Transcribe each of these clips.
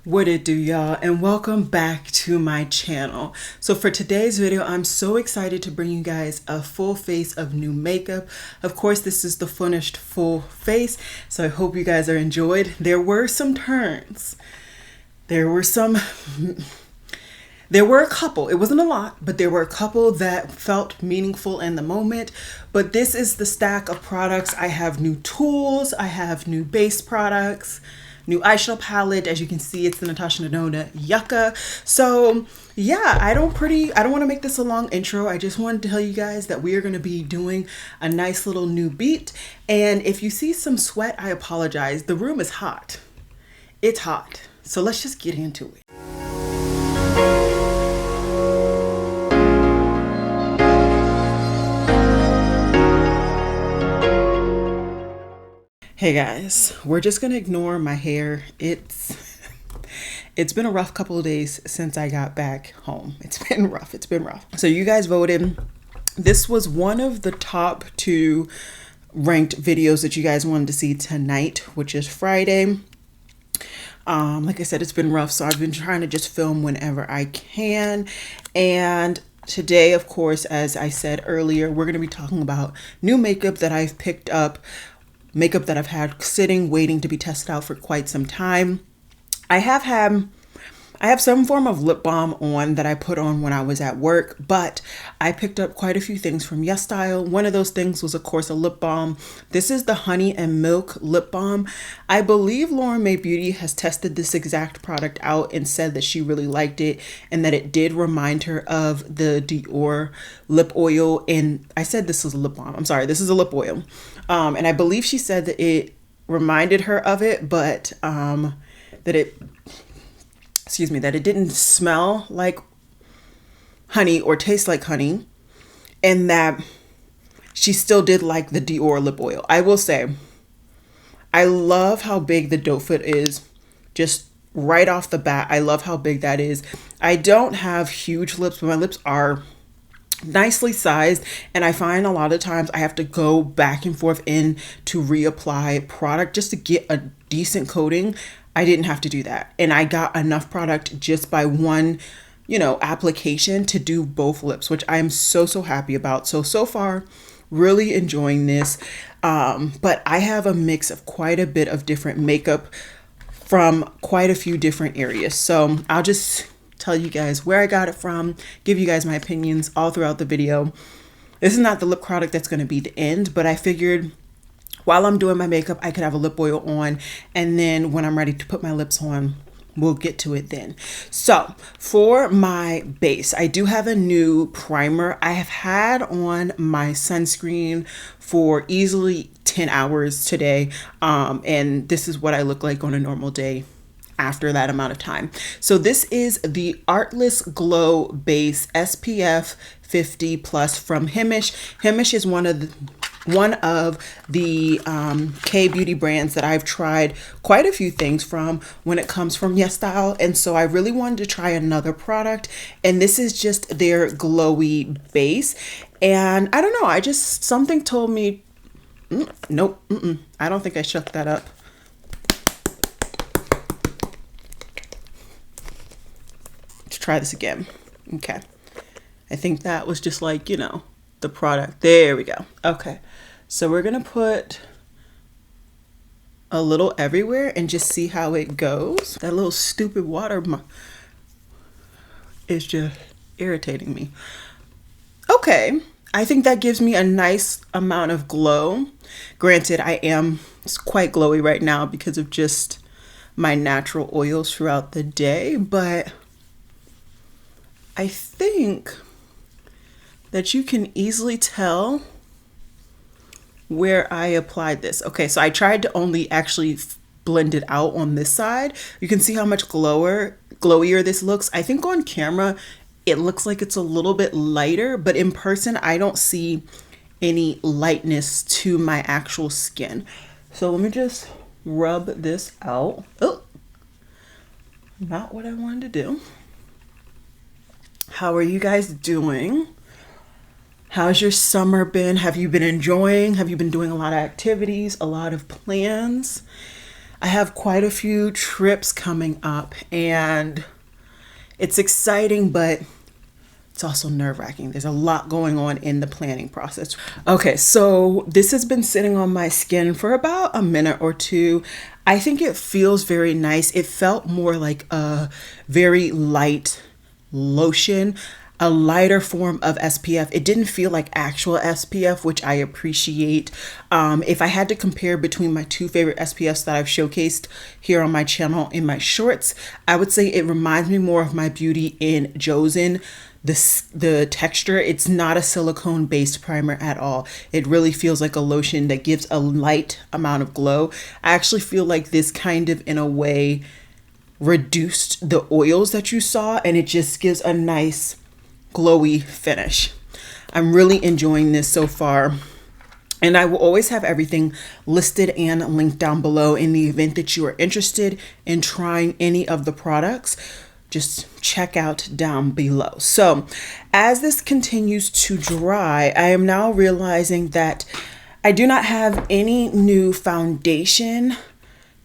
What it do, y'all, and welcome back to my channel. So for today's video, I'm so excited to bring you guys a full face of new makeup. Of course, this is the finished full face, so I hope you guys are enjoyed. There were some turns. There were a couple, it wasn't a lot, but there were a couple that felt meaningful in the moment. But this is the stack of products. I have new tools, I have new base products, new eyeshadow palette. As you can see, it's the Natasha Denona Yucca. So yeah, I don't want to make this a long intro. I just wanted to tell you guys that we are going to be doing a nice little new beat. And if you see some sweat, I apologize. The room is hot. It's hot. So let's just get into it. Hey guys, we're just gonna ignore my hair. It's been a rough couple of days since I got back home. It's been rough. So you guys voted. This was one of the top 2 ranked videos that you guys wanted to see tonight, which is Friday. Like I said, it's been rough, so I've been trying to just film whenever I can. And today, of course, as I said earlier, we're gonna be talking about new makeup that I've picked up. Makeup that I've had sitting, waiting to be tested out for quite some time. I have some form of lip balm on that I put on when I was at work, but I picked up quite a few things from YesStyle. One of those things was, of course, a lip balm. This is the Honey and Milk lip balm. I believe Lauren Mae Beauty has tested this exact product out and said that she really liked it and that it did remind her of the Dior lip oil. And I said this is a lip balm. I'm sorry, this is a lip oil. And I believe she said that it reminded her of it, but that it didn't smell like honey or taste like honey, and that she still did like the Dior lip oil. I will say, I love how big the doe foot is. Just right off the bat, I love how big that is. I don't have huge lips, but my lips are nicely sized, and I find a lot of times I have to go back and forth in to reapply product just to get a decent coating. I didn't have to do that, and I got enough product just by one application to do both lips, which I am so happy about. So far really enjoying this, but I have a mix of quite a bit of different makeup from quite a few different areas, so I'll just tell you guys where I got it from, give you guys my opinions all throughout the video. This is not the lip product that's going to be the end, but I figured while I'm doing my makeup, I could have a lip oil on, and then when I'm ready to put my lips on, we'll get to it then. So for my base, I do have a new primer. I have had on my sunscreen for easily 10 hours today, and this is what I look like on a normal day after that amount of time. So this is the Artless Glow Base SPF 50 Plus from Hemish. Hemish is one of the K-beauty brands that I've tried quite a few things from when it comes from YesStyle, and so I really wanted to try another product, and this is just their glowy base. And I don't know, something told me nope, I don't think I shook that up. Try this again. Okay, I think that was just like the product. There we go. Okay, so we're gonna put a little everywhere and just see how it goes. That little stupid water is just irritating me. Okay, I think that gives me a nice amount of glow. Granted, I am quite glowy right now because of just my natural oils throughout the day, but I think that you can easily tell where I applied this. Okay, so I tried to only actually blend it out on this side. You can see how much glowier this looks. I think on camera, it looks like it's a little bit lighter, but in person, I don't see any lightness to my actual skin. So let me just rub this out. Oh, not what I wanted to do. How are you guys doing? How's your summer been? Have you been enjoying? Have you been doing a lot of activities, a lot of plans? I have quite a few trips coming up and it's exciting, but it's also nerve-wracking. There's a lot going on in the planning process. Okay, so this has been sitting on my skin for about a minute or two. I think it feels very nice. It felt more like a very light lotion, a lighter form of SPF. It didn't feel like actual SPF, which I appreciate. If I had to compare between my two favorite SPFs that I've showcased here on my channel in my shorts, I would say it reminds me more of my beauty in Josen. The texture, it's not a silicone based primer at all. It really feels like a lotion that gives a light amount of glow. I actually feel like this kind of, in a way, reduced the oils that you saw, and it just gives a nice glowy finish. I'm really enjoying this so far, and I will always have everything listed and linked down below in the event that you are interested in trying any of the products. Just check out down below. So as this continues to dry, I am now realizing that I do not have any new foundation,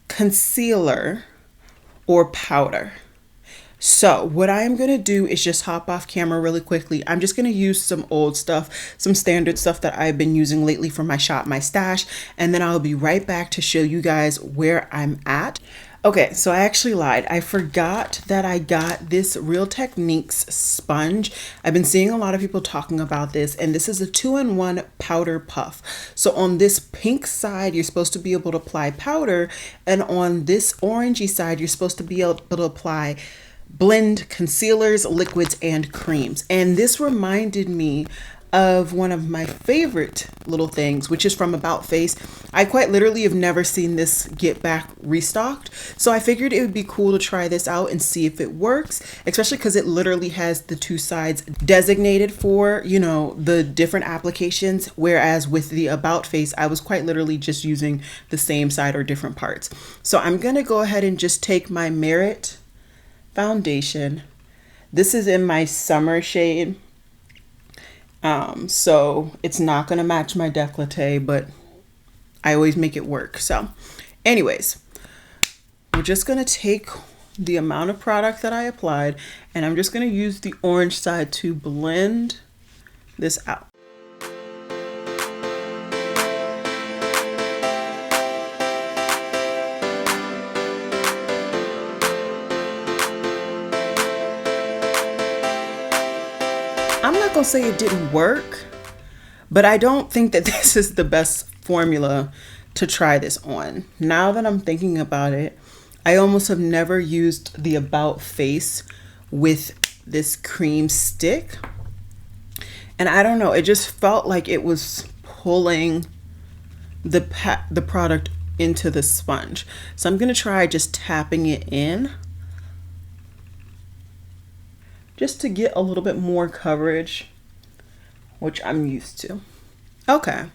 concealer, or powder. So what I am going to do is just hop off camera really quickly. I'm just going to use some old stuff, some standard stuff that I've been using lately from my shop, my stash, and then I'll be right back to show you guys where I'm at. Okay, so I actually lied. I forgot that I got this Real Techniques sponge. I've been seeing a lot of people talking about this, and this is a 2-in-1 powder puff. So on this pink side, you're supposed to be able to apply powder, and on this orangey side, you're supposed to be able to blend concealers, liquids, and creams. And this reminded me of one of my favorite little things, which is from About Face. I quite literally have never seen this get back restocked, so I figured it would be cool to try this out and see if it works, especially because it literally has the two sides designated for, you know, the different applications, whereas with the About Face I was quite literally just using the same side or different parts. So I'm gonna go ahead and just take my Merit foundation. This is in my summer shade. So it's not going to match my décolleté, but I always make it work. So anyways, we're just going to take the amount of product that I applied, and I'm just going to use the orange side to blend this out. I'm not gonna say it didn't work, but I don't think that this is the best formula to try this on. Now that I'm thinking about it, I almost have never used the About Face with this cream stick. And I don't know, it just felt like it was pulling the product into the sponge. So I'm gonna try just tapping it in, just to get a little bit more coverage, which I'm used to. Okay.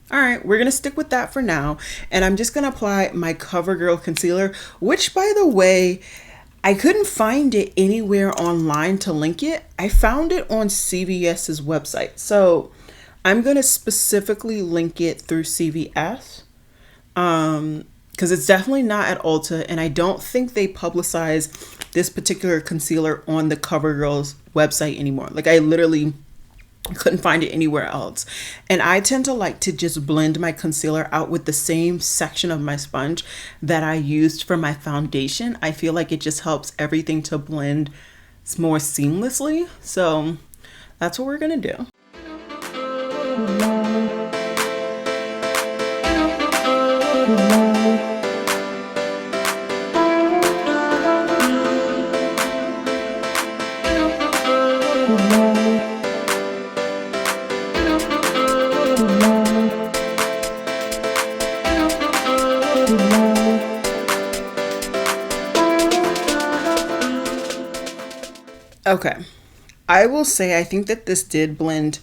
All right, we're gonna stick with that for now. And I'm just gonna apply my Covergirl concealer, which, by the way, I couldn't find it anywhere online to link it. I found it on CVS's website. So I'm gonna specifically link it through CVS. Because it's definitely not at Ulta, and I don't think they publicize this particular concealer on the Covergirl's website anymore. Like, I literally couldn't find it anywhere else. And I tend to like to just blend my concealer out with the same section of my sponge that I used for my foundation. I feel like it just helps everything to blend more seamlessly. So that's what we're gonna do. Okay, I will say I think that this did blend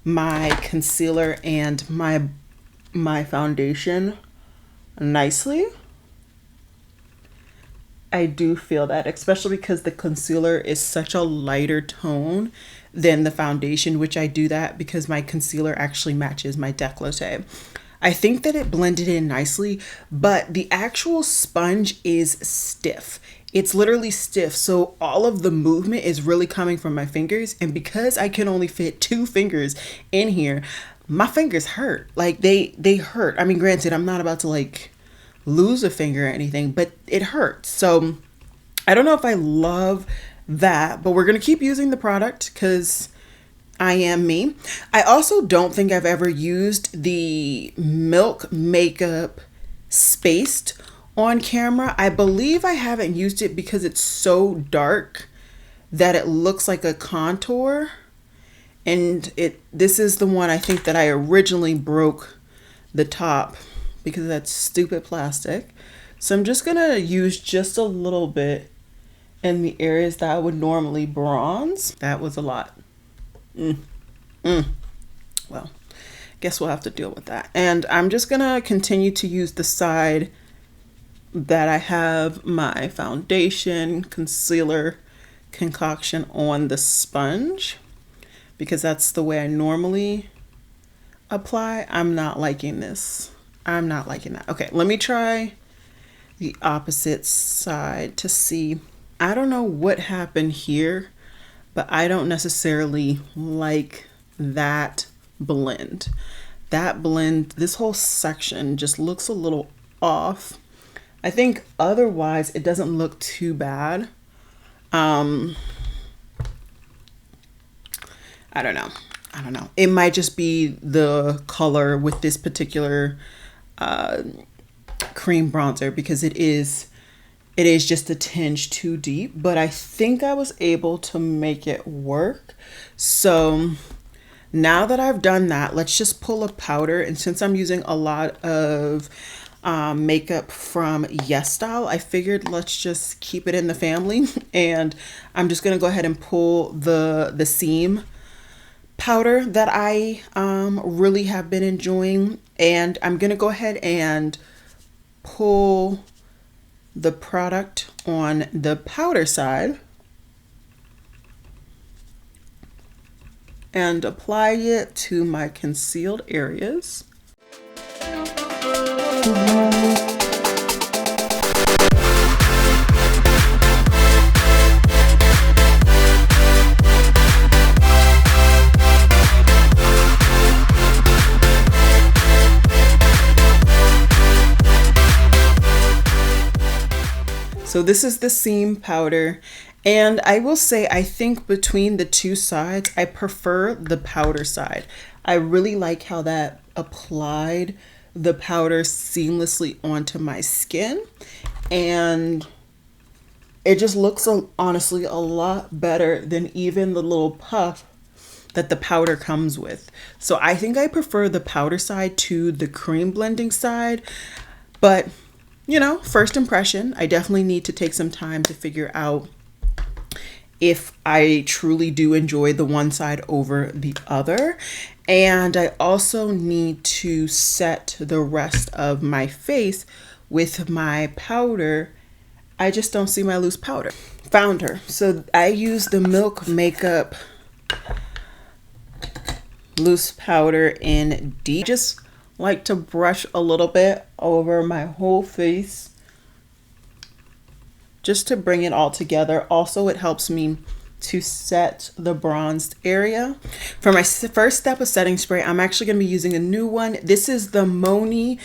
my concealer and my foundation nicely. I do feel that, especially because the concealer is such a lighter tone than the foundation, which I do that because my concealer actually matches my décolleté. I think that it blended in nicely, but the actual sponge is stiff. It's literally stiff. So all of the movement is really coming from my fingers. And because I can only fit 2 fingers in here, my fingers hurt. Like they hurt. I mean, granted, I'm not about to like lose a finger or anything, but it hurts. So I don't know if I love that, but we're going to keep using the product because I am me. I also don't think I've ever used the Milk Makeup Spaced on camera. I believe I haven't used it because it's so dark that it looks like a contour. And this is the one I think that I originally broke the top because of that stupid plastic. So I'm just gonna use just a little bit in the areas that I would normally bronze. That was a lot. Well, guess we'll have to deal with that. And I'm just gonna continue to use the side that I have my foundation concealer concoction on the sponge, because that's the way I normally apply. I'm not liking this. I'm not liking that. Okay, let me try the opposite side to see. I don't know what happened here, but I don't necessarily like that blend. That blend, this whole section just looks a little off. I think otherwise it doesn't look too bad. I don't know. It might just be the color with this particular cream bronzer, because it is just a tinge too deep, but I think I was able to make it work. So now that I've done that, let's just pull a powder. And since I'm using a lot of makeup from Yes Style, I figured let's just keep it in the family. And I'm just gonna go ahead and pull the seam powder that I really have been enjoying, and I'm gonna go ahead and pull the product on the powder side and apply it to my concealed areas. So this is the seam powder, and I will say I think between the two sides I prefer the powder side. I really like how that applied the powder seamlessly onto my skin, and it just looks honestly a lot better than even the little puff that the powder comes with. So I think I prefer the powder side to the cream blending side, but you know, first impression. I definitely need to take some time to figure out if I truly do enjoy the one side over the other. And I also need to set the rest of my face with my powder. I just don't see my loose powder. Found her. So I use the Milk Makeup loose powder in D. Just like to brush a little bit over my whole face just to bring it all together. Also, it helps me to set the bronzed area. For my first step of setting spray, I'm actually going to be using a new one. This is the Moni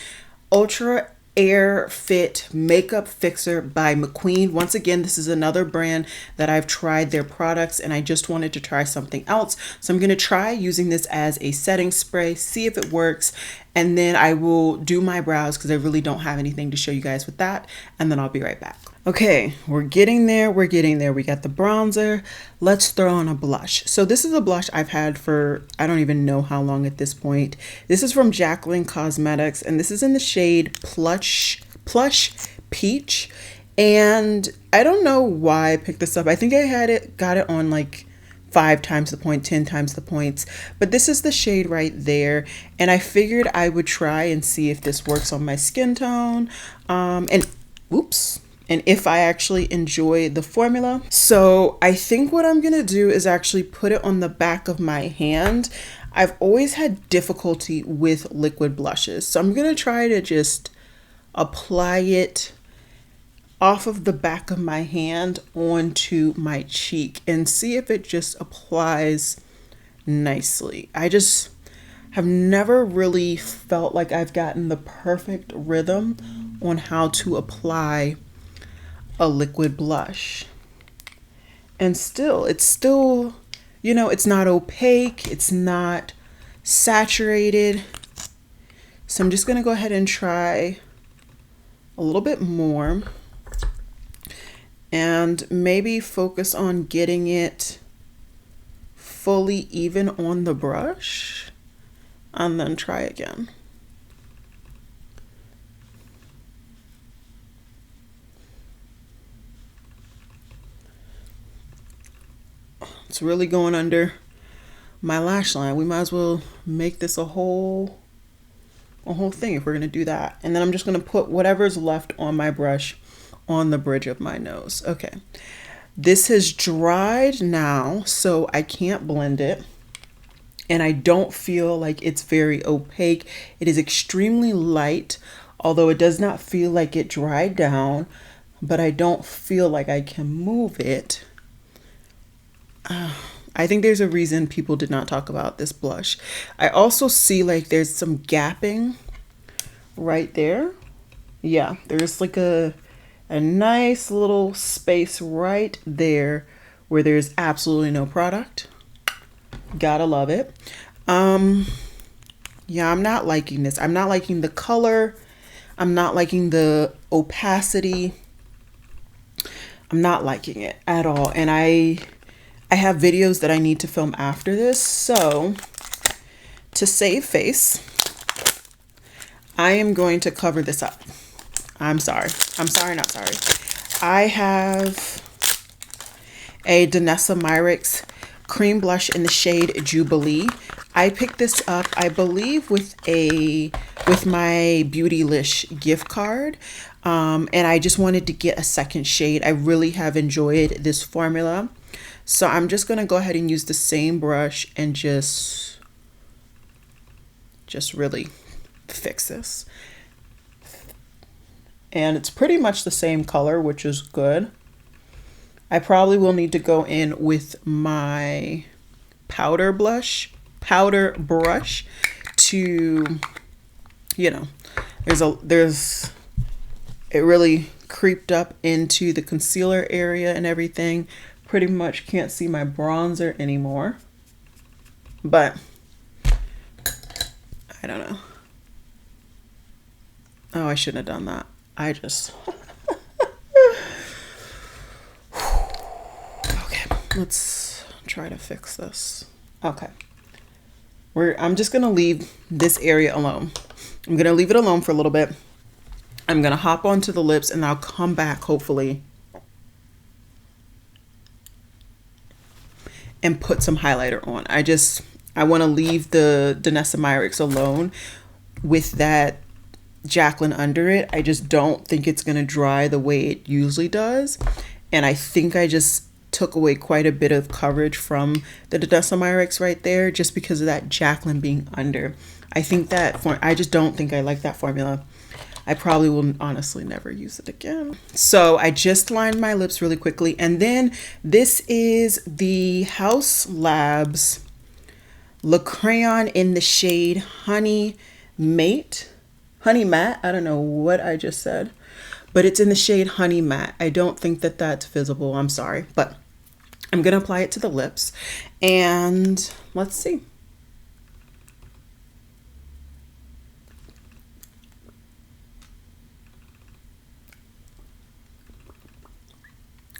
Ultra Air Fit Makeup Fixer by McQueen. Once again, this is another brand that I've tried their products and I just wanted to try something else. So I'm going to try using this as a setting spray, see if it works, and then I will do my brows because I really don't have anything to show you guys with that, and then I'll be right back. Okay, we're getting there. We got the bronzer. Let's throw on a blush. So this is a blush I've had for, I don't even know how long at this point. This is from Jacqueline Cosmetics, and this is in the shade Plush Peach. And I don't know why I picked this up. I think I got it on like 5 times the point, 10 times the points. But this is the shade right there. And I figured I would try and see if this works on my skin tone. And if I actually enjoy the formula. So I think what I'm gonna do is actually put it on the back of my hand. I've always had difficulty with liquid blushes. So I'm going to try to just apply it off of the back of my hand onto my cheek and see if it just applies nicely. I just have never really felt like I've gotten the perfect rhythm on how to apply a liquid blush. And it's still, you know, it's not opaque, it's not saturated. So I'm just gonna go ahead and try a little bit more and maybe focus on getting it fully even on the brush and then try again. It's really going under my lash line. We might as well make this a whole thing if we're gonna do that. And then I'm just gonna put whatever's left on my brush on the bridge of my nose. Okay, this has dried now, so I can't blend it. And I don't feel like it's very opaque. It is extremely light, although it does not feel like it dried down, but I don't feel like I can move it. I think there's a reason people did not talk about this blush. I also see like there's some gapping right there. Yeah, there's like a nice little space right there where there's absolutely no product. Gotta love it. Yeah, I'm not liking this. I'm not liking the color. I'm not liking the opacity. I'm not liking it at all. And I have videos that I need to film after this. So to save face, I am going to cover this up. I'm sorry, not sorry. I have a Danessa Myricks cream blush in the shade Jubilee. I picked this up, I believe, with my Beautylish gift card. And I just wanted to get a second shade. I really have enjoyed this formula. So I'm just gonna go ahead and use the same brush and just really fix this. And it's pretty much the same color, which is good. I probably will need to go in with my powder brush to, you know, it really creeped up into the concealer area and everything. Pretty much can't see my bronzer anymore, but I don't know. Oh, I shouldn't have done that. I just okay, let's try to fix this. Okay, I'm just gonna leave this area alone. I'm gonna leave it alone for a little bit. I'm gonna hop onto the lips and I'll come back hopefully and put some highlighter on. I want to leave the Danessa Myricks alone with that Jaclyn under it. I just don't think it's going to dry the way it usually does. And I think I just took away quite a bit of coverage from the Danessa Myricks right there just because of that Jaclyn being under. I just don't think I like that formula. I probably will honestly never use it again. So I just lined my lips really quickly. And then this is the Haus Labs Le Crayon in the shade Honey Matte. Honey Matte. I don't know what I just said, but it's in the shade Honey Matte. I don't think that that's visible. I'm sorry, but I'm going to apply it to the lips and let's see.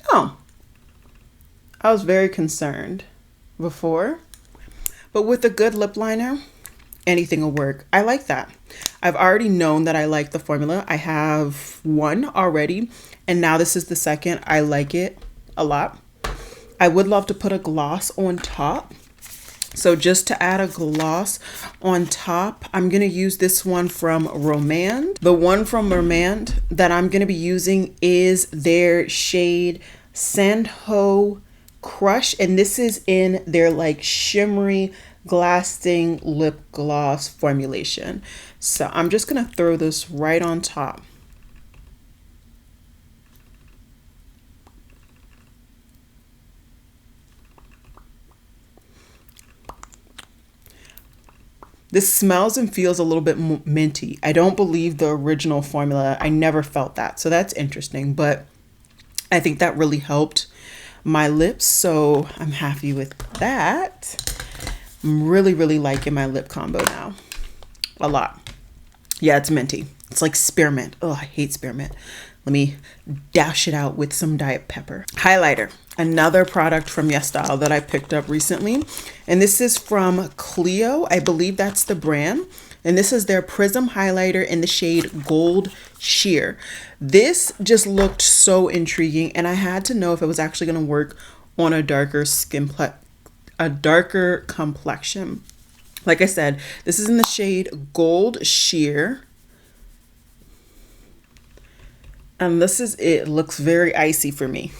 Oh, I was very concerned before, but with a good lip liner, anything will work. I like that. I've already known that I like the formula. I have one already, and now this is the second. I like it a lot. I would love to put a gloss on top. So just to add a gloss on top, I'm going to use this one from Romand. The one from Romand that I'm going to be using is their shade Sandho Crush. And this is in their like shimmery lasting lip gloss formulation. So I'm just gonna throw this right on top. This smells and feels a little bit minty. I don't believe the original formula, I never felt that. So that's interesting, but I think that really helped my lips. So I'm happy with that. I'm really, really liking my lip combo now. A lot. Yeah, it's minty. It's like spearmint. Oh, I hate spearmint. Let me dash it out with some Diet Pepper. Highlighter, another product from YesStyle that I picked up recently. And this is from Clio. I believe that's the brand. And this is their Prism highlighter in the shade Gold Sheer. This just looked so intriguing, and I had to know if it was actually going to work on a darker complexion. Like I said, this is in the shade Gold Sheer. And this is it. Looks very icy for me.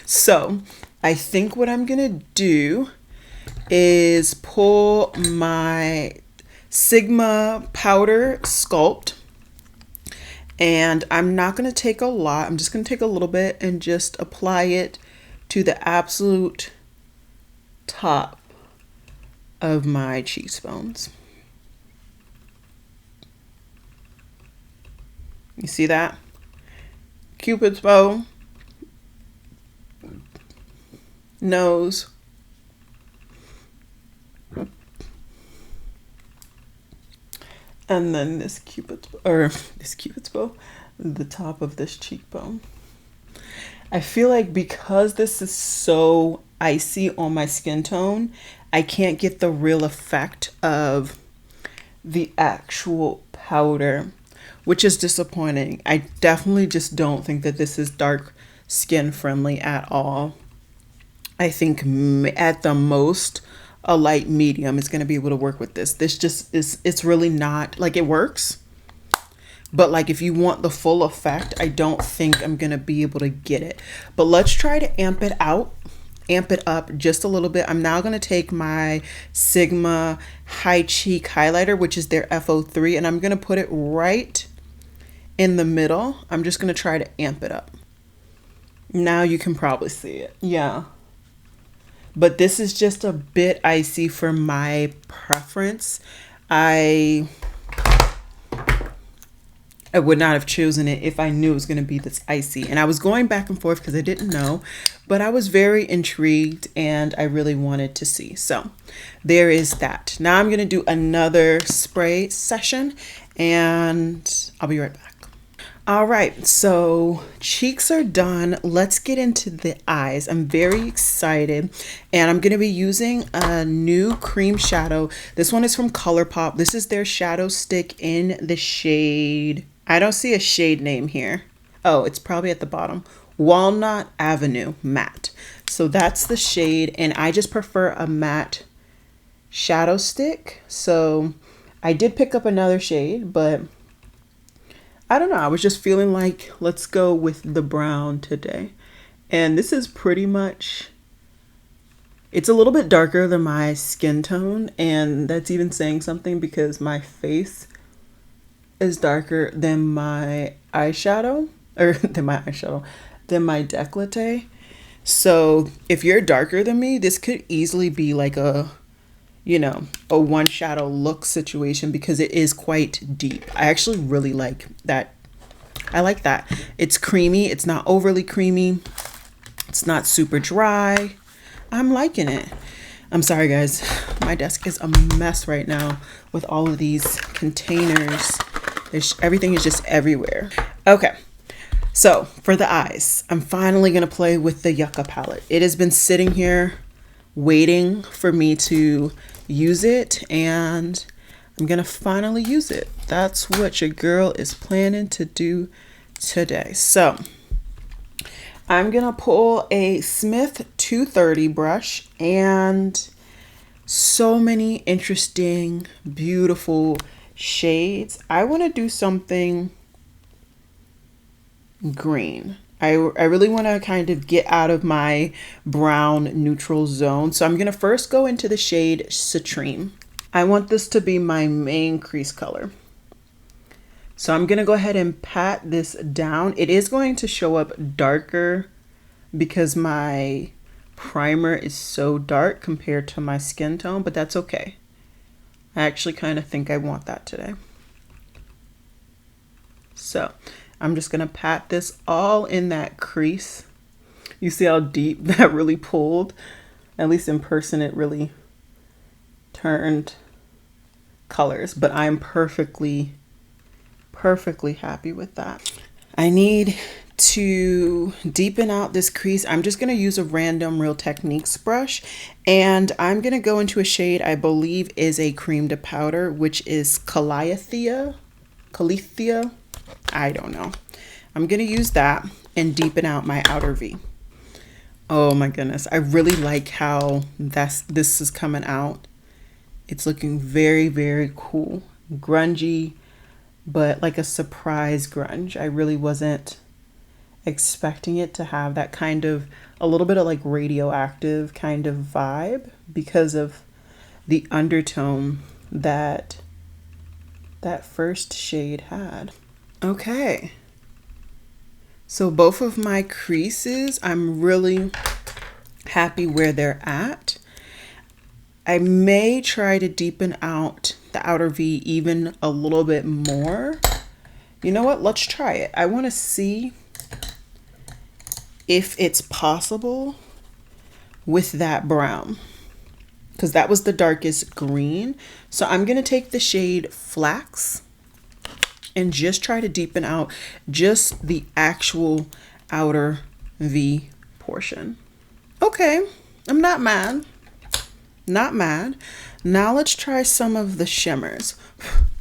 So I think what I'm gonna do is pull my Sigma powder sculpt, and I'm not gonna take a lot. I'm just gonna take a little bit and just apply it to the absolute top of my cheekbones. You see that? Cupid's bow, nose, and then this Cupid's bow, the top of this cheekbone. I feel like because this is so icy on my skin tone, I can't get the real effect of the actual powder, which is disappointing. I definitely just don't think that this is dark skin friendly at all. I think at the most, a light medium is going to be able to work with this. This just is, it's really not, like, it works. But like, if you want the full effect, I don't think I'm going to be able to get it. But let's try to amp it up just a little bit. I'm now going to take my Sigma High Cheek highlighter, which is their FO3, and I'm going to put it right in the middle. I'm just going to try to amp it up. Now you can probably see it. Yeah. But this is just a bit icy for my preference. I would not have chosen it if I knew it was going to be this icy. And I was going back and forth because I didn't know, but I was very intrigued and I really wanted to see. So there is that. Now I'm going to do another spray session and I'll be right back. All right, so cheeks are done. Let's get into the eyes. I'm very excited, and I'm going to be using a new cream shadow. This one is from ColourPop. This is their shadow stick in the shade, I don't see a shade name here. Oh, it's probably at the bottom. Walnut Avenue Matte. So that's the shade, and I just prefer a matte shadow stick. So I did pick up another shade, but I don't know. I was just feeling like, let's go with the brown today. And this is pretty much, it's a little bit darker than my skin tone. And that's even saying something because my face is darker than my eyeshadow, than my décolleté. So if you're darker than me, this could easily be like a one shadow look situation because it is quite deep. I actually really like that. I like that. It's creamy. It's not overly creamy. It's not super dry. I'm liking it. I'm sorry, guys. My desk is a mess right now with all of these containers. Everything is just everywhere. Okay. So for the eyes, I'm finally going to play with the Yucca palette. It has been sitting here waiting for me to use it, and I'm gonna finally use it. That's what your girl is planning to do today. So I'm gonna pull a Smith 230 brush, and so many interesting, beautiful shades. I want to do something green. I really want to kind of get out of my brown neutral zone. So I'm going to first go into the shade Citrine. I want this to be my main crease color. So I'm going to go ahead and pat this down. It is going to show up darker because my primer is so dark compared to my skin tone, but that's okay. I actually kind of think I want that today. So I'm just gonna pat this all in that crease. You see how deep that really pulled? At least in person, it really turned colors, but I'm perfectly happy with that. I need to deepen out this crease. I'm just gonna use a random Real Techniques brush, and I'm gonna go into a shade I believe is a cream to powder, which is Calathea. I don't know. I'm gonna use that and deepen out my outer V. Oh my goodness, I really like how this is coming out. It's looking very, very cool, grungy, but like a surprise grunge. I really wasn't expecting it to have that kind of a little bit of like radioactive kind of vibe because of the undertone that first shade had. Okay, so both of my creases, I'm really happy where they're at. I may try to deepen out the outer V even a little bit more. You know what? Let's try it. I want to see if it's possible with that brown, because that was the darkest green. So I'm going to take the shade Flax and just try to deepen out just the actual outer V portion. Okay, I'm not mad. Not mad. Now let's try some of the shimmers.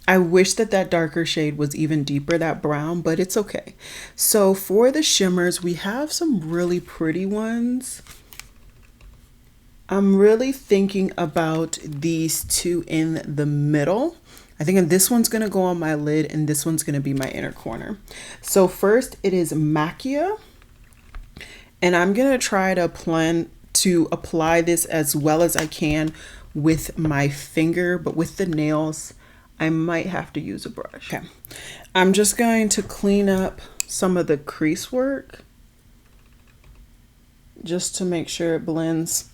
I wish that darker shade was even deeper, that brown, but it's okay. So for the shimmers, we have some really pretty ones. I'm really thinking about these two in the middle. I think this one's gonna go on my lid and this one's gonna be my inner corner. So first it is Macchia, and I'm gonna try to apply this as well as I can with my finger, but with the nails, I might have to use a brush. Okay, I'm just going to clean up some of the crease work just to make sure it blends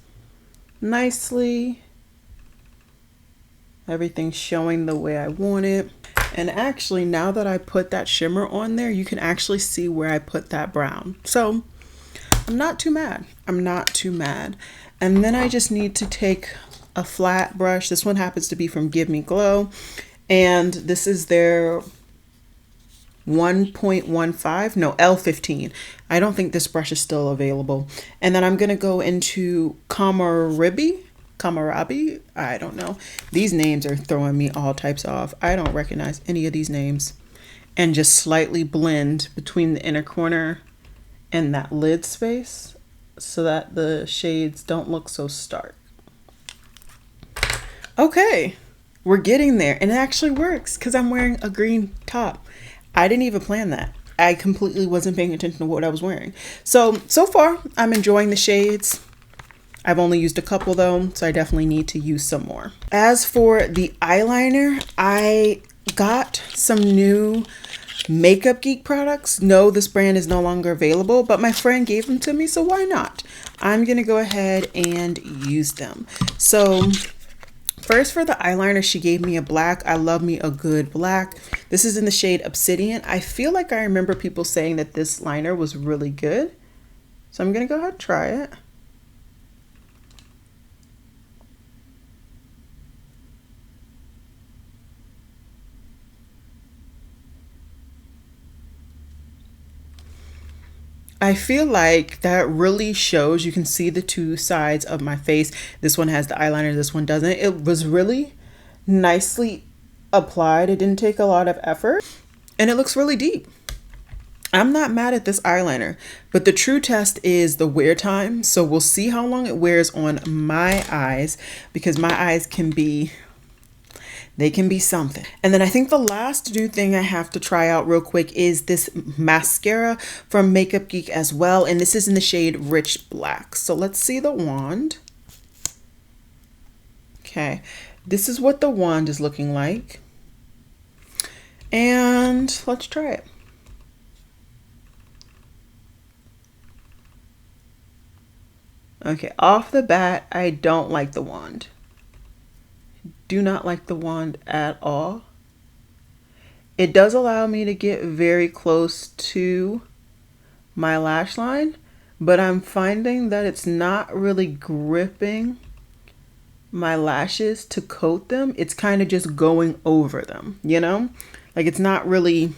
nicely. Everything's showing the way I want it. And actually, now that I put that shimmer on there, you can actually see where I put that brown. So I'm not too mad. I'm not too mad. And then I just need to take a flat brush. This one happens to be from Give Me Glow. And this is their 1.15, no, L15. I don't think this brush is still available. And then I'm gonna go into Kamarabi, I don't know. These names are throwing me all types off. I don't recognize any of these names. And just slightly blend between the inner corner and that lid space so that the shades don't look so stark. Okay, we're getting there, and it actually works because I'm wearing a green top. I didn't even plan that. I completely wasn't paying attention to what I was wearing. So far, I'm enjoying the shades. I've only used a couple though, so I definitely need to use some more. As for the eyeliner, I got some new Makeup Geek products. No, this brand is no longer available, but my friend gave them to me, so why not? I'm gonna go ahead and use them. So first for the eyeliner, she gave me a black. I love me a good black. This is in the shade Obsidian. I feel like I remember people saying that this liner was really good. So I'm gonna go ahead and try it. I feel like that really shows. You can see the two sides of my face. This one has the eyeliner, this one doesn't. It was really nicely applied. It didn't take a lot of effort, and it looks really deep. I'm not mad at this eyeliner, but the true test is the wear time. So we'll see how long it wears on my eyes, because my eyes can be they can be something. And then I think the last new thing I have to try out real quick is this mascara from Makeup Geek as well. And this is in the shade Rich Black. So let's see the wand. Okay, this is what the wand is looking like. And let's try it. Okay, off the bat, I don't like the wand. Do not like the wand at all. It does allow me to get very close to my lash line, but I'm finding that it's not really gripping my lashes to coat them. It's kind of just going over them, you know? Like it's not really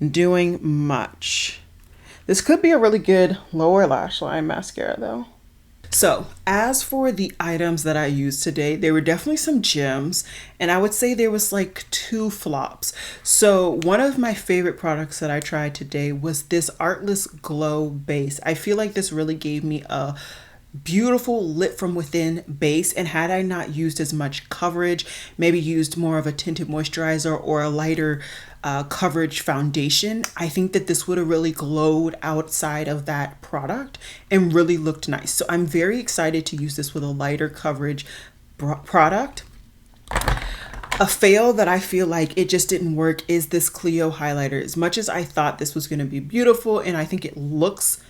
doing much. This could be a really good lower lash line mascara though. So as for the items that I used today, there were definitely some gems, and I would say there was like 2 flops. So one of my favorite products that I tried today was this Artless Glow base. I feel like this really gave me a beautiful lit from within base, and had I not used as much coverage, maybe used more of a tinted moisturizer or a lighter coverage foundation, I think that this would have really glowed outside of that product and really looked nice. So I'm very excited to use this with a lighter coverage product. A fail that I feel like it just didn't work is this Clio highlighter. As much as I thought this was going to be beautiful and I think it looks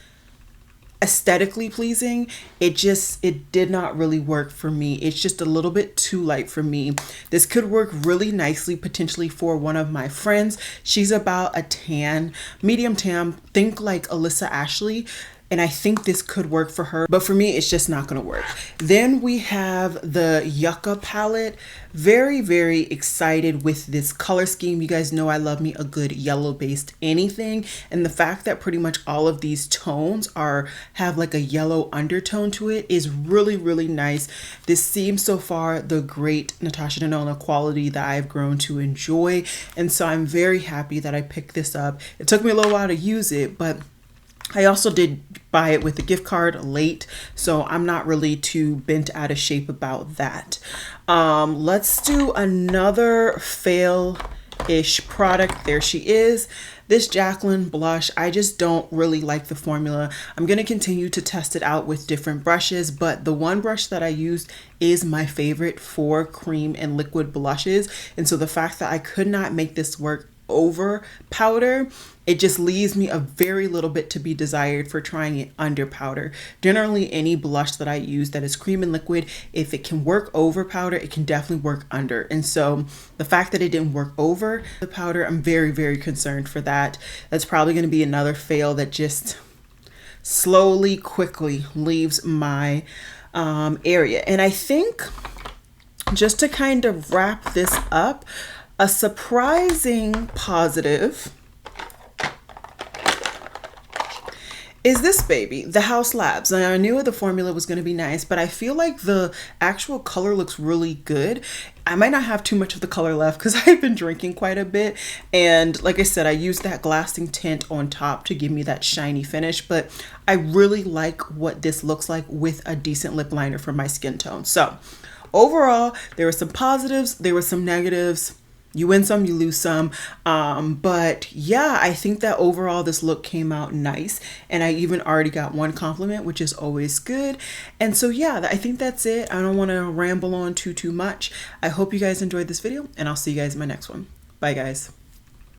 aesthetically pleasing, it did not really work for me. It's just a little bit too light for me. This could work really nicely potentially for one of my friends. She's about a tan, medium tan, think like Alyssa Ashley, and I think this could work for her, but for me it's just not going to work. Then we have the Yucca palette. Very, very excited with this color scheme. You guys know I love me a good yellow based anything, and the fact that pretty much all of these tones have like a yellow undertone to it is really, really nice. This seems so far the great Natasha Denona quality that I've grown to enjoy, and so I'm very happy that I picked this up. It took me a little while to use it, but I also did buy it with a gift card late, so I'm not really too bent out of shape about that. Let's do another fail-ish product. There she is. This Jaclyn blush, I just don't really like the formula. I'm going to continue to test it out with different brushes, but the one brush that I used is my favorite for cream and liquid blushes. And so the fact that I could not make this work over powder, it just leaves me a very little bit to be desired for trying it under powder. Generally, any blush that I use that is cream and liquid, if it can work over powder, it can definitely work under. And so the fact that it didn't work over the powder, I'm very, very concerned for that. That's probably going to be another fail that just slowly, quickly leaves my area. And I think just to kind of wrap this up, a surprising positive is this baby, the House Labs. Now, I knew the formula was going to be nice, but I feel like the actual color looks really good. I might not have too much of the color left because I've been drinking quite a bit. And like I said, I used that glassing tint on top to give me that shiny finish, but I really like what this looks like with a decent lip liner for my skin tone. So overall, there were some positives, there were some negatives. You win some, you lose some. But yeah, I think that overall this look came out nice. And I even already got one compliment, which is always good. And so yeah, I think that's it. I don't want to ramble on too much. I hope you guys enjoyed this video, and I'll see you guys in my next one. Bye guys.